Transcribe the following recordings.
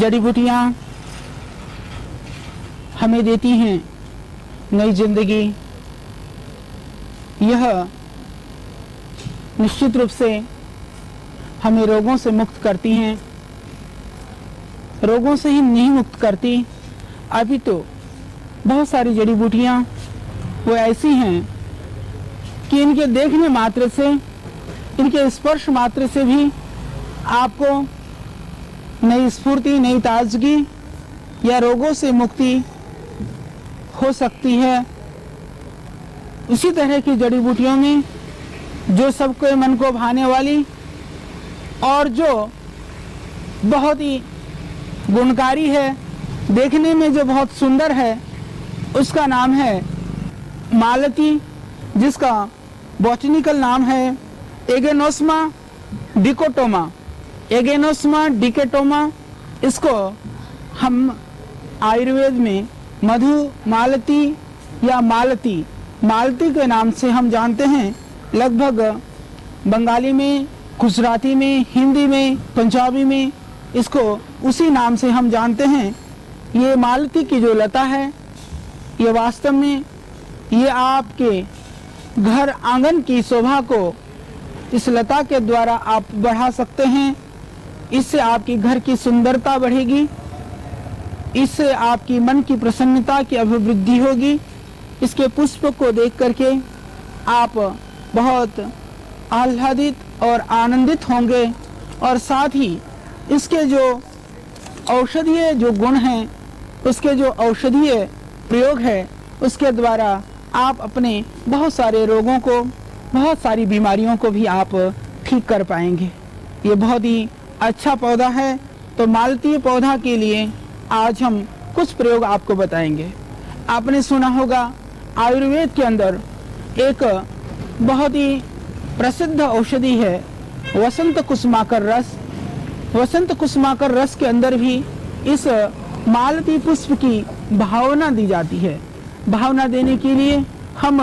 जड़ी बूटियाँ हमें देती हैं नई जिंदगी। यह निश्चित रूप से हमें रोगों से मुक्त करती हैं। रोगों से ही नहीं मुक्त करती, अभी तो बहुत सारी जड़ी बूटियाँ वो ऐसी हैं कि इनके देखने मात्र से, इनके स्पर्श मात्र से भी आपको नई स्फूर्ति, नई ताजगी या रोगों से मुक्ति हो सकती है। इसी तरह की जड़ी बूटियों में जो सबके मन को भाने वाली और जो बहुत ही गुणकारी है, देखने में जो बहुत सुंदर है, उसका नाम है मालती, जिसका बॉटनिकल नाम है एगेनोस्मा डिकोटोमा। एगेनोस्मा डिकोटोमा, इसको हम आयुर्वेद में मधु मालती या मालती के नाम से हम जानते हैं। लगभग बंगाली में, गुजराती में, हिंदी में, पंजाबी में इसको उसी नाम से हम जानते हैं। ये मालती की जो लता है, ये वास्तव में ये आपके घर आंगन की शोभा को इस लता के द्वारा आप बढ़ा सकते हैं। इससे आपकी घर की सुंदरता बढ़ेगी, इससे आपकी मन की प्रसन्नता की अभिवृद्धि होगी। इसके पुष्प को देख करके आप बहुत आह्लादित और आनंदित होंगे, और साथ ही इसके जो औषधीय जो गुण हैं, उसके जो औषधीय प्रयोग है, उसके द्वारा आप अपने बहुत सारे रोगों को, बहुत सारी बीमारियों को भी आप ठीक कर पाएंगे। ये बहुत ही अच्छा पौधा है। तो मालती पौधा के लिए आज हम कुछ प्रयोग आपको बताएंगे। आपने सुना होगा आयुर्वेद के अंदर एक बहुत ही प्रसिद्ध औषधि है वसंत कुसुमाकर रस। वसंत कुसुमाकर रस के अंदर भी इस मालती पुष्प की भावना दी जाती है। भावना देने के लिए हम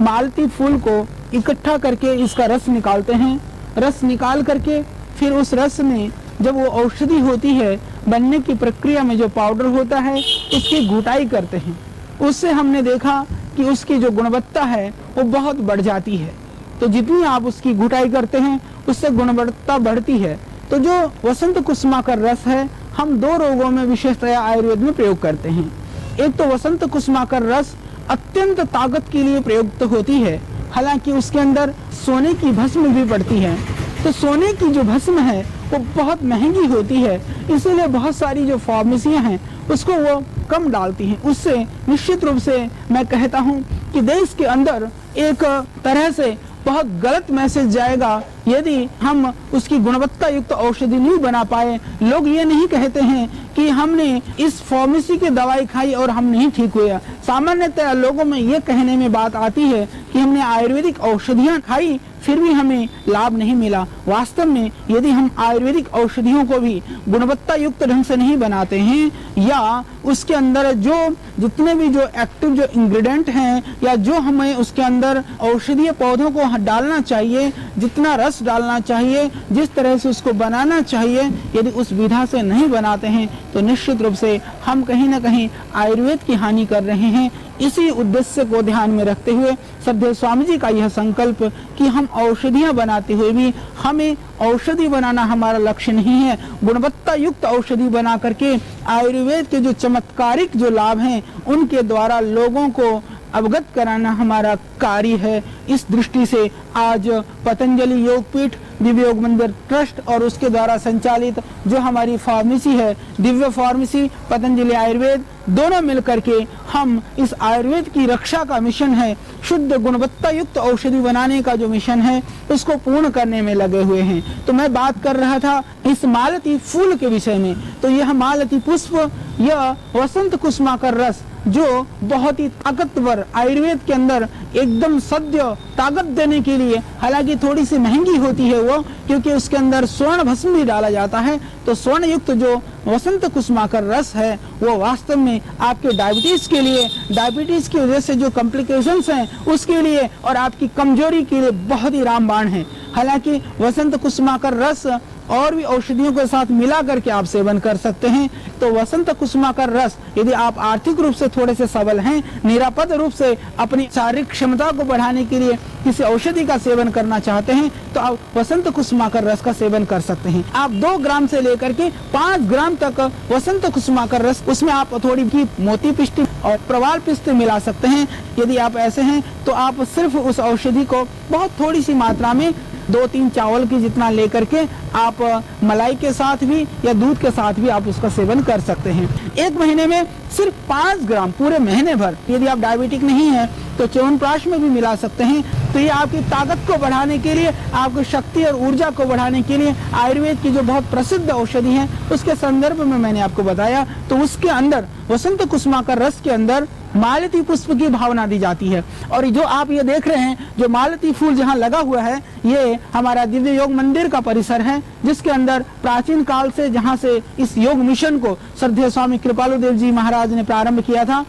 मालती फूल को इकट्ठा करके इसका रस निकालते हैं। रस निकाल करके फिर उस रस में जब वो औषधि होती है, बनने की प्रक्रिया में जो पाउडर होता है, उसकी घुटाई करते हैं। उससे हमने देखा कि उसकी जो गुणवत्ता है वो बहुत बढ़ जाती है। तो जितनी आप उसकी घुटाई करते हैं, उससे गुणवत्ता बढ़ती है। तो जो वसंत कुसुमाकर रस है, हम दो रोगों में विशेषतया आयुर्वेद में प्रयोग करते हैं। एक तो वसंत कुसुमाकर रस अत्यंत ताकत के लिए प्रयुक्त होती है। हालांकि उसके अंदर सोने की भस्म भी पड़ती है। तो सोने की जो भस्म है वो बहुत महंगी होती है, इसीलिए बहुत सारी जो फार्मेसियां हैं उसको वो कम डालती हैं। उससे निश्चित रूप से मैं कहता हूं कि देश के अंदर एक तरह से बहुत गलत मैसेज जाएगा यदि हम उसकी गुणवत्ता युक्त औषधि नहीं बना पाए। लोग ये नहीं कहते हैं कि हमने इस फार्मेसी की दवाई खाई और हम नहीं ठीक हुए। सामान्यतः लोगों में ये कहने में बात आती है कि हमने आयुर्वेदिक औषधियां खाई फिर भी हमें लाभ नहीं मिला। वास्तव में यदि हम आयुर्वेदिक औषधियों को भी गुणवत्ता युक्त ढंग से नहीं बनाते हैं, या उसके अंदर जो जितने भी जो एक्टिव जो इंग्रेडिएंट हैं, या जो हमें उसके अंदर औषधीय पौधों को डालना चाहिए, जितना रस डालना चाहिए, जिस तरह से उसको बनाना चाहिए, यदि उस विधा से नहीं बनाते हैं तो निश्चित रूप से हम कहीं ना कहीं आयुर्वेद की हानि कर रहे हैं। इसी उद्देश्य को ध्यान में रखते हुए श्रद्धेय स्वामी जी का यह संकल्प कि हम औषधियां बनाते हुए भी हमें औषधि बनाना हमारा लक्ष्य नहीं है, गुणवत्ता युक्त औषधि बना करके आयुर्वेद के जो चमत्कारिक जो लाभ हैं उनके द्वारा लोगों को अवगत कराना हमारा कार्य है। इस दृष्टि से आज पतंजलि योगपीठ, दिव्य योग मंदिर ट्रस्ट और उसके द्वारा संचालित जो हमारी फार्मेसी है, दिव्य फार्मेसी, पतंजलि आयुर्वेद, दोनों मिलकर के हम इस आयुर्वेद की रक्षा का मिशन है, शुद्ध गुणवत्ता युक्त औषधि बनाने का जो मिशन है, उसको पूर्ण करने में लगे हुए हैं। तो मैं बात कर रहा था इस मालती फूल के विषय में। तो यह मालती पुष्प, यह वसंत कुसुमाकर रस जो बहुत ही ताकतवर आयुर्वेद के अंदर एकदम सद्य ताकत देने के लिए, हालांकि थोड़ी सी महंगी होती है वो, क्योंकि उसके अंदर स्वर्ण भस्म भी डाला जाता है। तो स्वर्ण युक्त जो वसंत कुसुमाकर रस है वो वास्तव में आपके डायबिटीज के लिए, डायबिटीज की वजह से जो कॉम्प्लिकेशंस हैं उसके लिए और आपकी कमजोरी के लिए बहुत ही रामबाण है। हालांकि वसंत कुसुमाकर रस और भी औषधियों के साथ मिला करके आप सेवन कर सकते हैं। तो वसंत कुसुमाकर रस यदि आप आर्थिक रूप से थोड़े से सबल हैं, निरापद रूप से अपनी शारीरिक क्षमता को बढ़ाने के लिए किसी औषधि का सेवन करना चाहते हैं, तो आप वसंत कुसुमाकर रस का सेवन कर सकते हैं। आप 2 ग्राम से लेकर के 5 ग्राम तक वसंत कुसुमाकर रस, उसमें आप थोड़ी की मोती पिष्ट और प्रवाल पिष्ट मिला सकते हैं। यदि आप ऐसे हैं तो आप सिर्फ उस औषधि को बहुत थोड़ी सी मात्रा में 2-3 चावल की जितना लेकर के आप मलाई के साथ भी या दूध के साथ भी आप उसका सेवन कर सकते हैं। 1 महीने में सिर्फ 5 ग्राम पूरे महीने भर। यदि आप डायबिटिक नहीं है तो च्यवनप्राश में भी मिला सकते हैं। तो ये आपकी ताकत को बढ़ाने के लिए, आपकी शक्ति और ऊर्जा को बढ़ाने के लिए आयुर्वेद की जो बहुत प्रसिद्ध औषधि है उसके संदर्भ में मैंने आपको बताया। तो उसके अंदर वसंत कुसुमाकर रस के अंदर मालती पुष्प की भावना दी जाती है। और जो आप ये देख रहे हैं, जो मालती फूल जहाँ लगा हुआ है, ये हमारा दिव्य योग मंदिर का परिसर है, जिसके अंदर प्राचीन काल से जहाँ से इस योग मिशन को श्रद्धेय स्वामी कृपालु देव जी महाराज ने प्रारंभ किया था,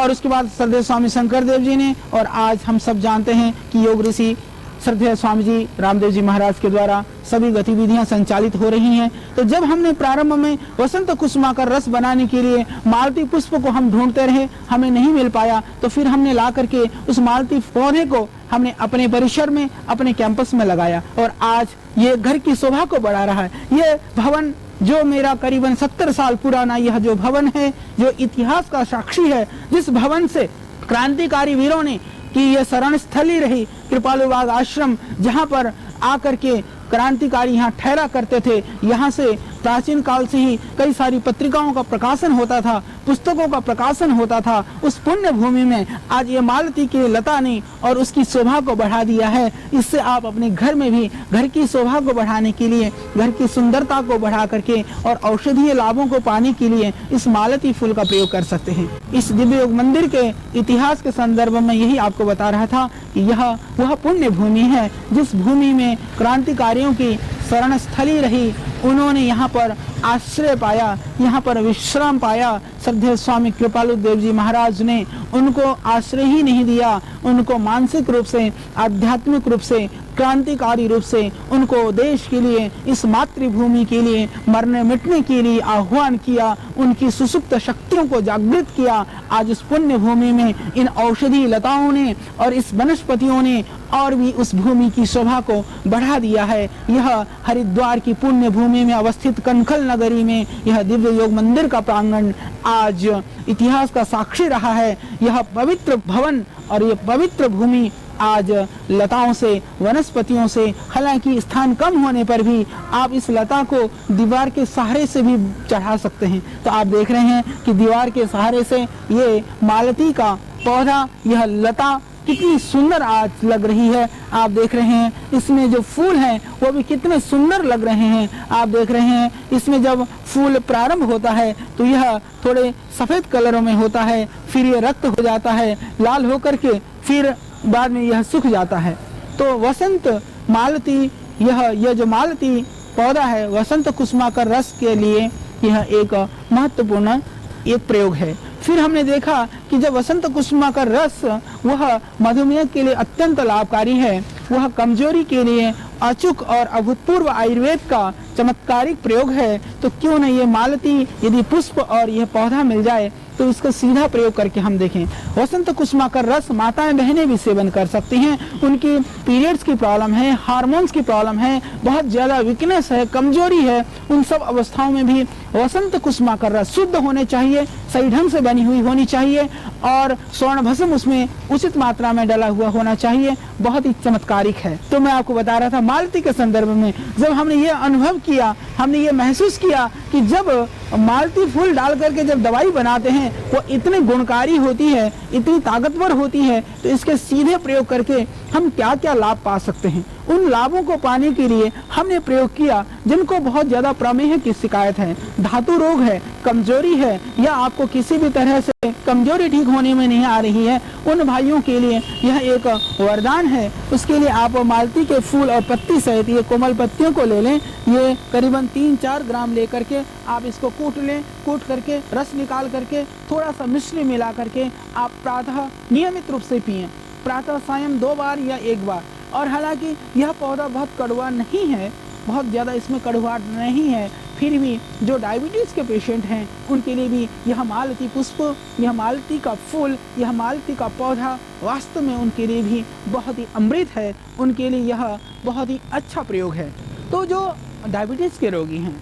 और उसके बाद श्रद्धेय स्वामी शंकर देव जी ने, और आज हम सब जानते हैं कि योग ऋषि श्रद्धेय स्वामी जी रामदेव जी महाराज के द्वारा सभी गतिविधियां संचालित हो रही हैं। तो जब हमने प्रारंभ में वसंत कुसुमाकर रस बनाने के लिए मालती पुष्प को हम ढूंढते रहे, हमें नहीं मिल पाया, तो फिर हमने ला करके उस मालती पौधे को हमने अपने परिसर में, अपने कैंपस में लगाया, और आज ये घर की शोभा को बढ़ा रहा है। ये भवन जो मेरा करीबन 70 साल पुराना यह जो भवन है, जो इतिहास का साक्षी है, जिस भवन से क्रांतिकारी वीरों ने कि ये शरण स्थली रही, कृपालु बाग आश्रम, जहाँ पर आकर के क्रांतिकारी यहाँ ठहरा करते थे। यहाँ से प्राचीन काल से ही कई सारी पत्रिकाओं का प्रकाशन होता था, पुस्तकों का प्रकाशन होता था। उस पुण्य भूमि में आज ये मालती की लता ने और उसकी शोभा को बढ़ा दिया है। इससे आप अपने घर में भी घर की शोभा को बढ़ाने के लिए, घर की सुंदरता को बढ़ा करके और औषधीय लाभों को पाने के लिए इस मालती फूल का प्रयोग कर सकते हैं। इस दिव्य योग मंदिर के इतिहास के संदर्भ में यही आपको बता रहा था कि यह वह पुण्य भूमि है जिस भूमि में क्रांतिकारियों की शरण स्थली रही। उन्होंने यहाँ पर आश्रय पाया, यहाँ पर विश्राम पाया। श्रद्धेय स्वामी कृपालु देव जी महाराज ने उनको आश्रय ही नहीं दिया, उनको मानसिक रूप से, आध्यात्मिक रूप से, क्रांतिकारी रूप से उनको देश के लिए, इस मातृभूमि के लिए मरने मिटने के लिए आह्वान किया, उनकी सुसुप्त शक्तियों को जागृत किया। आज इस पुण्य भूमि में इन औषधि लताओं ने और इस वनस्पतियों ने और भी उस भूमि की शोभा को बढ़ा दिया है। यह हरिद्वार की पुण्य भूमि में अवस्थित कनखल नगरी में यह दिव्य योग मंदिर का प्रांगण आज इतिहास का साक्षी रहा है। यह पवित्र भवन और यह पवित्र भूमि आज लताओं से, वनस्पतियों से, हालांकि स्थान कम होने पर भी आप इस लता को दीवार के सहारे से भी चढ़ा सकते हैं। तो आप देख रहे हैं कि दीवार के सहारे से ये मालती का पौधा, यह लता कितनी सुंदर आज लग रही है। आप देख रहे हैं इसमें जो फूल हैं वो भी कितने सुंदर लग रहे हैं। आप देख रहे हैं इसमें जब फूल प्रारंभ होता है तो यह थोड़े सफेद कलरों में होता है, फिर ये रक्त हो जाता है, लाल होकर के फिर बाद में यह सूख जाता है। तो वसंत मालती, यह जो मालती पौधा है, वसंत कुसुमाकर रस के लिए यह एक महत्वपूर्ण एक प्रयोग है। फिर हमने देखा कि जब वसंत कुसुमाकर रस वह मधुमेह के लिए अत्यंत लाभकारी है, वह कमजोरी के लिए अचूक और अभूतपूर्व आयुर्वेद का चमत्कारिक प्रयोग है, तो क्यों न ये मालती यदि पुष्प और यह पौधा मिल जाए तो इसका सीधा प्रयोग करके हम देखें। वसंत कुसुमाकर रस माताएं बहनें भी सेवन कर सकती हैं। उनकी पीरियड्स की प्रॉब्लम है, हार्मोन्स की प्रॉब्लम है, बहुत ज्यादा वीकनेस है, कमजोरी है, उन सब अवस्थाओं में भी वसंत कुसुमाकर रस शुद्ध होने चाहिए, सही ढंग से बनी हुई होनी चाहिए और स्वर्ण भस्म उसमें उचित मात्रा में डला हुआ होना चाहिए। बहुत ही चमत्कारिक है। तो मैं आपको बता रहा था मालती के संदर्भ में, जब हमने ये अनुभव किया, हमने ये महसूस किया कि जब मालती फूल डाल करके जब दवाई बनाते हैं वो इतनी गुणकारी होती है, इतनी ताकतवर होती है, तो इसके सीधे प्रयोग करके हम क्या क्या लाभ पा सकते हैं। उन लाभों को पाने के लिए हमने प्रयोग किया जिनको बहुत ज्यादा प्रमेह की शिकायत है, धातु रोग है, कमजोरी है, या आपको किसी भी तरह से कमजोरी ठीक होने में नहीं आ रही है, उन भाइयों के लिए यह एक वरदान है। उसके लिए आप मालती के फूल और पत्ती सहित ये कोमल पत्तियों को ले लें। ये करीबन 3-4 ग्राम लेकर के आप इसको कूट लें, कूट करके रस निकाल करके थोड़ा सा मिश्री मिला करके आप प्रातः नियमित रूप से पिएं, प्रातः सायं 2 बार या 1 बार। और हालांकि यह पौधा बहुत कड़वा नहीं है, बहुत ज़्यादा इसमें कड़वाहट नहीं है, फिर भी जो डायबिटीज़ के पेशेंट हैं उनके लिए भी यह मालती पुष्प, यह मालती का फूल, यह मालती का पौधा वास्तव में उनके लिए भी बहुत ही अमृत है, उनके लिए यह बहुत ही अच्छा प्रयोग है। तो जो डायबिटीज़ के रोगी हैं,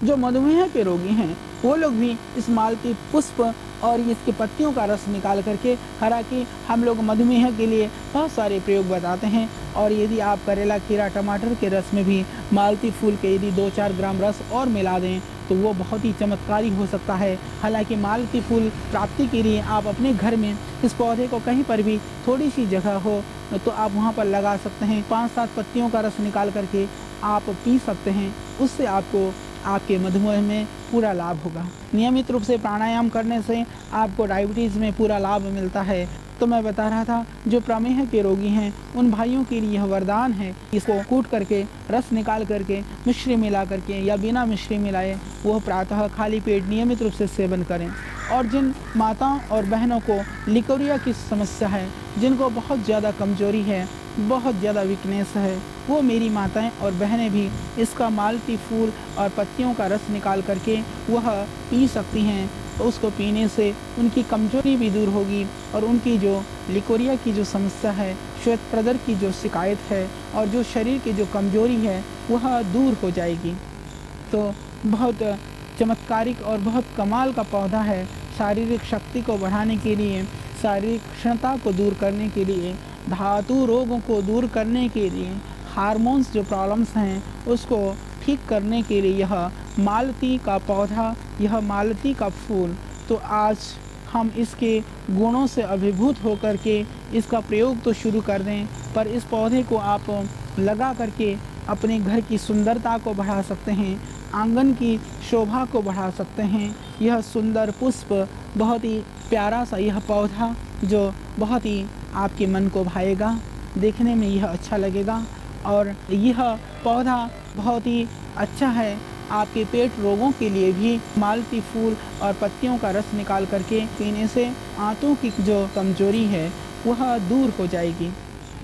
जो मधुमेह के रोगी हैं, वो लोग भी इस मालती पुष्प और इसके पत्तियों का रस निकाल करके, हालांकि हम लोग मधुमेह के लिए बहुत सारे प्रयोग बताते हैं, और यदि आप करेला, खीरा, टमाटर के रस में भी मालती फूल के यदि 2-4 ग्राम रस और मिला दें तो वो बहुत ही चमत्कारी हो सकता है। हालांकि मालती फूल प्राप्ति के लिए आप अपने घर में इस पौधे को कहीं पर भी थोड़ी सी जगह हो तो आप वहाँ पर लगा सकते हैं। 5-7 पत्तियों का रस निकाल करके आप पी सकते हैं, उससे आपको आपके मधुमेह में पूरा लाभ होगा। नियमित रूप से प्राणायाम करने से आपको डायबिटीज़ में पूरा लाभ मिलता है। तो मैं बता रहा था, जो प्रमेह के रोगी हैं उन भाइयों के लिए यह वरदान है। इसको कूट करके, रस निकाल करके, मिश्री मिला करके या बिना मिश्री मिलाए वह प्रातः खाली पेट नियमित रूप से सेवन करें। और जिन माताओं और बहनों को लिकोरिया की समस्या है, जिनको बहुत ज़्यादा कमजोरी है, बहुत ज़्यादा वीकनेस है, वो मेरी माताएं और बहनें भी इसका मालती फूल और पत्तियों का रस निकाल करके वह पी सकती हैं। तो उसको पीने से उनकी कमजोरी भी दूर होगी और उनकी जो लिकोरिया की जो समस्या है, श्वेत प्रदर की जो शिकायत है और जो शरीर की जो कमजोरी है वह दूर हो जाएगी। तो बहुत चमत्कारिक और बहुत कमाल का पौधा है। शारीरिक शक्ति को बढ़ाने के लिए, शारीरिक क्षमता को दूर करने के लिए, धातु रोगों को दूर करने के लिए, हार्मोन्स जो प्रॉब्लम्स हैं उसको ठीक करने के लिए यह मालती का पौधा, यह मालती का फूल। तो आज हम इसके गुणों से अभिभूत होकर के इसका प्रयोग तो शुरू कर दें, पर इस पौधे को आप लगा करके अपने घर की सुंदरता को बढ़ा सकते हैं, आंगन की शोभा को बढ़ा सकते हैं। यह सुंदर पुष्प, बहुत ही प्यारा सा यह पौधा जो बहुत ही आपके मन को भाएगा, देखने में यह अच्छा लगेगा। और यह पौधा बहुत ही अच्छा है आपके पेट रोगों के लिए भी। मालती फूल और पत्तियों का रस निकाल करके पीने से आंतों की जो कमजोरी है वह दूर हो जाएगी।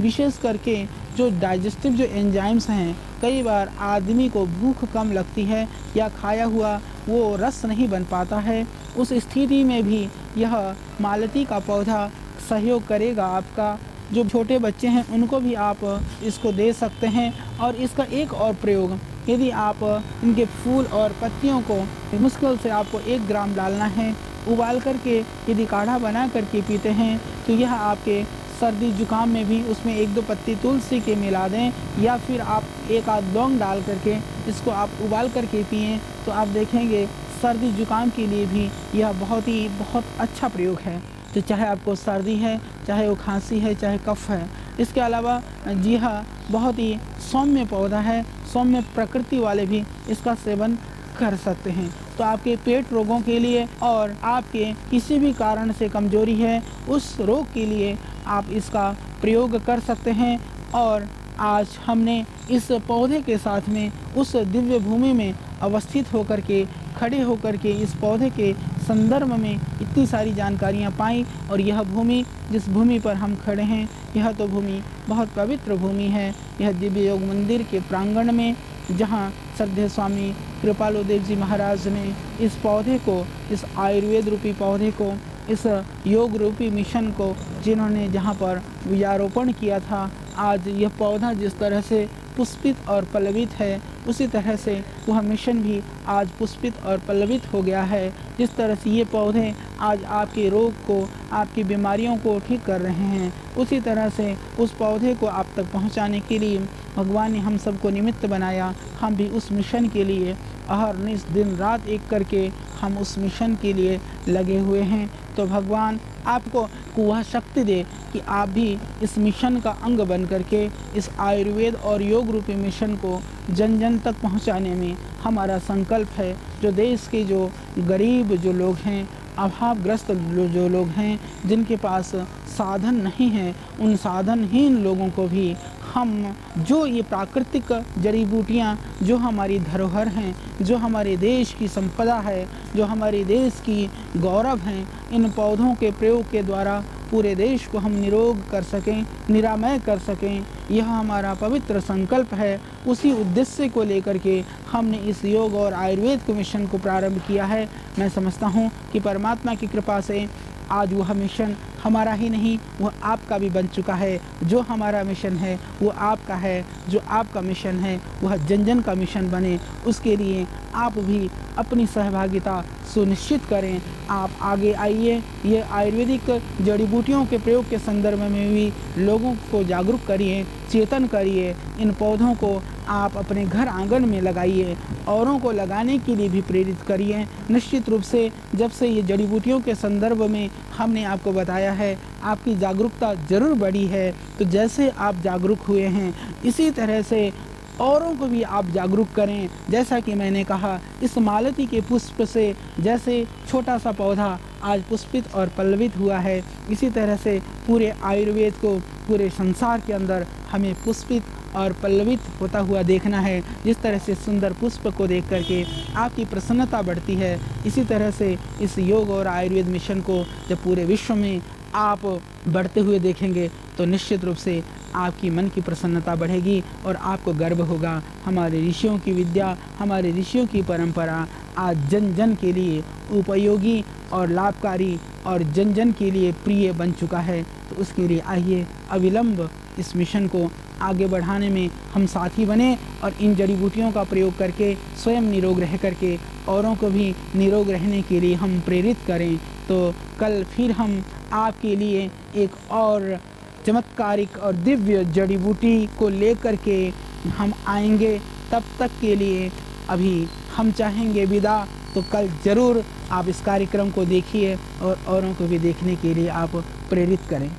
विशेष करके जो डाइजेस्टिव जो एंजाइम्स हैं, कई बार आदमी को भूख कम लगती है या खाया हुआ वो रस नहीं बन पाता है, उस स्थिति में भी यह मालती का पौधा सहयोग करेगा आपका। जो छोटे बच्चे हैं उनको भी आप इसको दे सकते हैं। और इसका एक और प्रयोग, यदि आप इनके फूल और पत्तियों को मुश्किल से आपको 1 ग्राम डालना है, उबाल करके यदि काढ़ा बना करके पीते हैं तो यह आपके सर्दी जुकाम में भी उसमें 1-2 पत्ती तुलसी के मिला दें, या फिर आप 1-आध लौंग डाल करके इसको आप उबाल करके पिएँ तो आप देखेंगे सर्दी जुकाम के लिए भी यह बहुत अच्छा प्रयोग है। तो चाहे आपको सर्दी है, चाहे वो खांसी है, चाहे कफ है। इसके अलावा जी हाँ, बहुत ही सौम्य पौधा है, सौम्य प्रकृति वाले भी इसका सेवन कर सकते हैं। तो आपके पेट रोगों के लिए और आपके किसी भी कारण से कमजोरी है उस रोग के लिए आप इसका प्रयोग कर सकते हैं। और आज हमने इस पौधे के साथ में उस दिव्य भूमि में अवस्थित होकर के, खड़े होकर के इस पौधे के संदर्भ में इतनी सारी जानकारियाँ पाई। और यह भूमि, जिस भूमि पर हम खड़े हैं, यह तो भूमि बहुत पवित्र भूमि है। यह दिव्य योग मंदिर के प्रांगण में, जहाँ श्रद्धेय स्वामी कृपालु देव जी महाराज ने इस पौधे को, इस आयुर्वेद रूपी पौधे को, इस योग रूपी मिशन को जिन्होंने जहाँ पर बीजारोपण किया था, आज यह पौधा जिस तरह से पुष्पित और पल्लवित है, उसी तरह से वह मिशन भी आज पुष्पित और पल्लवित हो गया है। जिस तरह से ये पौधे आज आपके रोग को, आपकी बीमारियों को ठीक कर रहे हैं, उसी तरह से उस पौधे को आप तक पहुंचाने के लिए भगवान ने हम सबको निमित्त बनाया। हम भी उस मिशन के लिए अहरनिश दिन रात एक करके हम उस मिशन के लिए लगे हुए हैं। तो भगवान आपको वह शक्ति दे कि आप भी इस मिशन का अंग बन करके इस आयुर्वेद और योग रूपी मिशन को जन जन तक पहुंचाने में हमारा संकल्प है। जो देश के जो गरीब जो लोग हैं, अभावग्रस्त जो लोग हैं, जिनके पास साधन नहीं है, उन साधनहीन लोगों को भी हम जो ये प्राकृतिक जड़ी बूटियाँ जो हमारी धरोहर हैं, जो हमारे देश की संपदा है, जो हमारे देश की गौरव हैं, इन पौधों के प्रयोग के द्वारा पूरे देश को हम निरोग कर सकें, निरामय कर सकें, यह हमारा पवित्र संकल्प है। उसी उद्देश्य को लेकर के हमने इस योग और आयुर्वेद के मिशन को प्रारंभ किया है। मैं समझता हूँ कि परमात्मा की कृपा से आज वह मिशन हमारा ही नहीं, वह आपका भी बन चुका है। जो हमारा मिशन है वो आपका है, जो आपका मिशन है वह जन जन का मिशन बने, उसके लिए आप भी अपनी सहभागिता सुनिश्चित करें। आप आगे आइए, ये आयुर्वेदिक जड़ी बूटियों के प्रयोग के संदर्भ में भी लोगों को जागरूक करिए, चेतन करिए। इन पौधों को आप अपने घर आंगन में लगाइए, औरों को लगाने के लिए भी प्रेरित करिए। निश्चित रूप से जब से ये जड़ी बूटियों के संदर्भ में हमने आपको बताया है, आपकी जागरूकता जरूर बढ़ी है। तो जैसे आप जागरूक हुए हैं, इसी तरह से औरों को भी आप जागरूक करें। जैसा कि मैंने कहा, इस मालती के पुष्प से जैसे छोटा सा पौधा आज पुष्पित और पल्लवित हुआ है, इसी तरह से पूरे आयुर्वेद को पूरे संसार के अंदर हमें पुष्पित और पल्लवित होता हुआ देखना है। जिस तरह से सुंदर पुष्प को देख करके आपकी प्रसन्नता बढ़ती है, इसी तरह से इस योग और आयुर्वेद मिशन को जब पूरे विश्व में आप बढ़ते हुए देखेंगे तो निश्चित रूप से आपकी मन की प्रसन्नता बढ़ेगी और आपको गर्व होगा। हमारे ऋषियों की विद्या, हमारे ऋषियों की परंपरा आज जन जन के लिए उपयोगी और लाभकारी और जन जन के लिए प्रिय बन चुका है। तो उसके लिए आइए अविलंब इस मिशन को आगे बढ़ाने में हम साथी बने और इन जड़ी बूटियों का प्रयोग करके स्वयं निरोग रह करके औरों को भी निरोग रहने के लिए हम प्रेरित करें। तो कल फिर हम आपके लिए एक और चमत्कारिक और दिव्य जड़ी बूटी को लेकर के हम आएंगे। तब तक के लिए अभी हम चाहेंगे विदा। तो कल ज़रूर आप इस कार्यक्रम को देखिए और औरों को भी देखने के लिए आप प्रेरित करें।